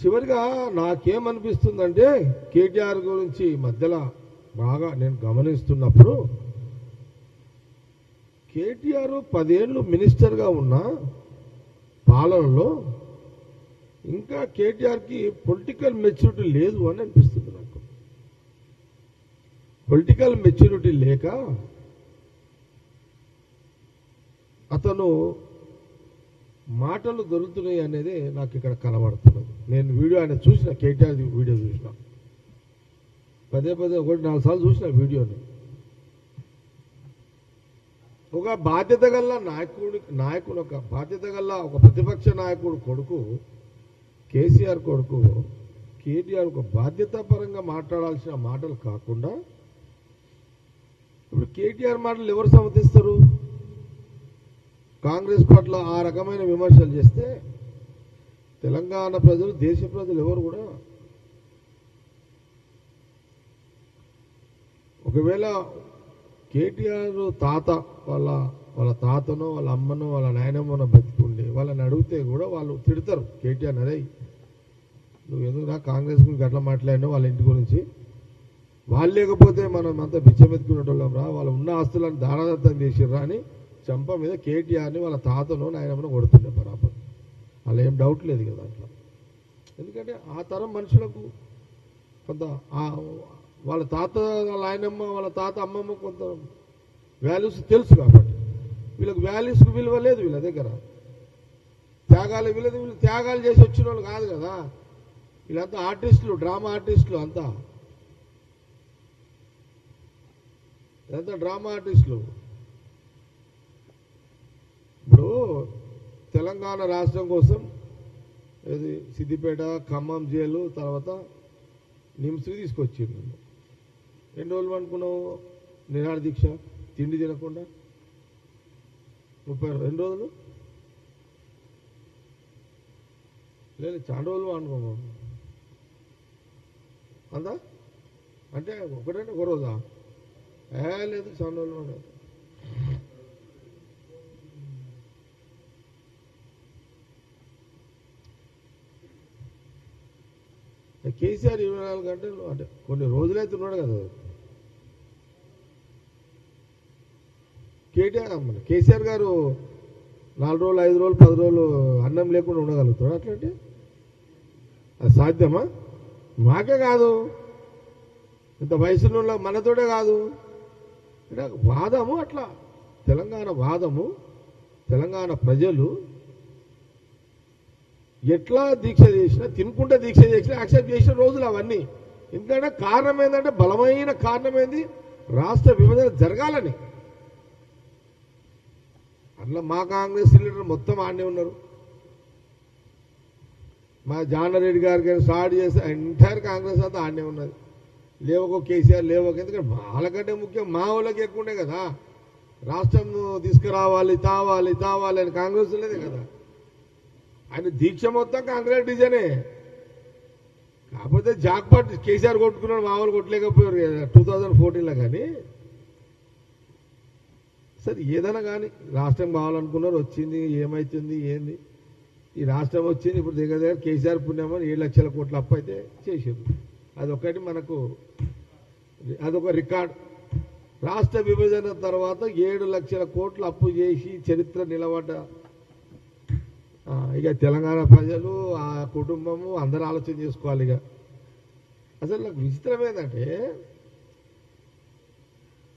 చివరిగా నాకేమనిపిస్తుందంటే కేటీఆర్ గురించి మధ్యలో బాగా నేను గమనిస్తున్నప్పుడు కేటీఆర్ 10 ఏళ్ళు మినిస్టర్గా ఉన్న పాలనలో ఇంకా కేటీఆర్కి పొలిటికల్ మెచ్యూరిటీ లేదు అని అనిపిస్తుంది నాకు. పొలిటికల్ మెచ్యూరిటీ లేక అతను మాటలు దొరుకుతున్నాయి అనేది నాకు ఇక్కడ కనబడుతున్నది. నేను వీడియో ఆయన చూసిన, కేటీఆర్ వీడియో చూసిన, పదే 1-4 సార్లు చూసిన వీడియోని. ఒక బాధ్యత గల నాయకుడు ఒక బాధ్యత గల ఒక ప్రతిపక్ష నాయకుడు కొడుకు కేసీఆర్ కొడుకు కేటీఆర్ ఒక బాధ్యతాపరంగా మాట్లాడాల్సిన మాటలు కాకుండా ఇప్పుడు కేటీఆర్ మాటలు ఎవరు సమర్థిస్తారు? కాంగ్రెస్ పట్ల ఆ రకమైన విమర్శలు చేస్తే తెలంగాణ ప్రజలు, దేశ ప్రజలు ఎవరు కూడా ఒకవేళ కేటీఆర్ తాత వాళ్ళ తాతనో వాళ్ళ అమ్మనో వాళ్ళ నాయనమ్మనో బతికుండి వాళ్ళని అడిగితే కూడా వాళ్ళు తిడతారు కేటీఆర్. అదే నువ్వు ఎందుకు కాంగ్రెస్ గురించి అట్లా మాట్లాడినావు, వాళ్ళ ఇంటి గురించి, వాళ్ళు లేకపోతే మనం అంతా బిచ్చమెత్తుకునేటోళ్ళం రా, వాళ్ళు ఉన్న ఆస్తులను దానదత్తం చేసిర్రా అని చంప మీద కేటీఆర్ని వాళ్ళ తాతనో నాయనమ్మనో కొడుతుండే బరాబర్. అలా ఏం డౌట్ లేదు కదా అట్లా. ఎందుకంటే ఆ తరం మనుషులకు కొంత వాళ్ళ తాత నాయనమ్మ వాళ్ళ తాత అమ్మమ్మ కొంత వాల్యూస్ తెలుసు కాబట్టి వీళ్ళకి వాల్యూస్కి విలువ లేదు వీళ్ళ దగ్గర. త్యాగాలు వీళ్ళు త్యాగాలు చేసి వచ్చిన వాళ్ళు కాదు కదా. వీళ్ళంతా ఆర్టిస్టులు, డ్రామా ఆర్టిస్టులు, అంతా డ్రామా ఆర్టిస్టులు. ఇప్పుడు తెలంగాణ రాష్ట్రం కోసం ఇది సిద్దిపేట, ఖమ్మం జైలు, తర్వాత నిమ్స్కి తీసుకొచ్చిండు. ఎన్ని రోజులు అనుకున్నావు నిరాహార దీక్ష, తిండి తినకుండా? 32 రోజులు లేదు, చాలా రోజులు అనుకోము అందా అంటే ఒకటంటే ఒక రోజా? లేదు, చాలా రోజులు అంటే. కేసీఆర్ 24 గంటలు అంటే కొన్ని రోజులైతే ఉన్నాడు కదా. కేసీఆర్ గారు 4 రోజులు, 5 రోజులు, 10 రోజులు అన్నం లేకుండా ఉండగలుగుతాడు అట్లాంటి? అది సాధ్యమా? మాకే కాదు, ఇంత వయసులో మనతోటే కాదు. వాదము అట్లా, తెలంగాణ వాదము, తెలంగాణ ప్రజలు ఎట్లా దీక్ష చేసినా, తినుకుంటే దీక్ష చేసినా యాక్సెప్ట్ చేసిన రోజులు అవన్నీ. ఎందుకంటే కారణం ఏంటంటే, బలమైన కారణం ఏంది, రాష్ట్ర విభజన జరగాలని. అట్లా మా కాంగ్రెస్ లీడర్ మొత్తం ఆడనే ఉన్నారు. మా జానారెడ్డి గారికి స్టార్ట్ చేస్తే ఎంటైర్ కాంగ్రెస్ అంతా ఆడనే ఉన్నది. లేవకో కేసీఆర్ లేవకో, ఎందుకంటే వాళ్ళకంటే ముఖ్యం మా వాళ్ళకి ఎక్కువ ఉండే కదా. రాష్ట్రం తీసుకురావాలి, తావాలి అని కాంగ్రెస్ లేదే కదా. ఆయన దీక్ష మొత్తం కాంగ్రెస్ డిజైనే. కాకపోతే జాక్పాట్ కేసీఆర్ కొట్టుకున్నాడు, మా వాళ్ళు కొట్టలేకపోయారు 2014లో. కానీ సరే ఏదైనా కానీ రాష్ట్రం కావాలనుకున్నారు, వచ్చింది, ఏమవుతుంది ఏంది, ఈ రాష్ట్రం వచ్చింది. ఇప్పుడు దగ్గర కేసీఆర్ పుణ్యమని 7 లక్షల కోట్ల అప్పు అయితే చేసారు. అదొకటి మనకు, అదొక రికార్డ్. రాష్ట్ర విభజన తర్వాత 7 లక్షల కోట్ల అప్పు చేసి చరిత్ర నిలబడ్డ ఇక తెలంగాణ ప్రజలు, ఆ కుటుంబము అందరూ ఆలోచన చేసుకోవాలి. ఇక అసలు నాకు విచిత్రం ఏంటంటే,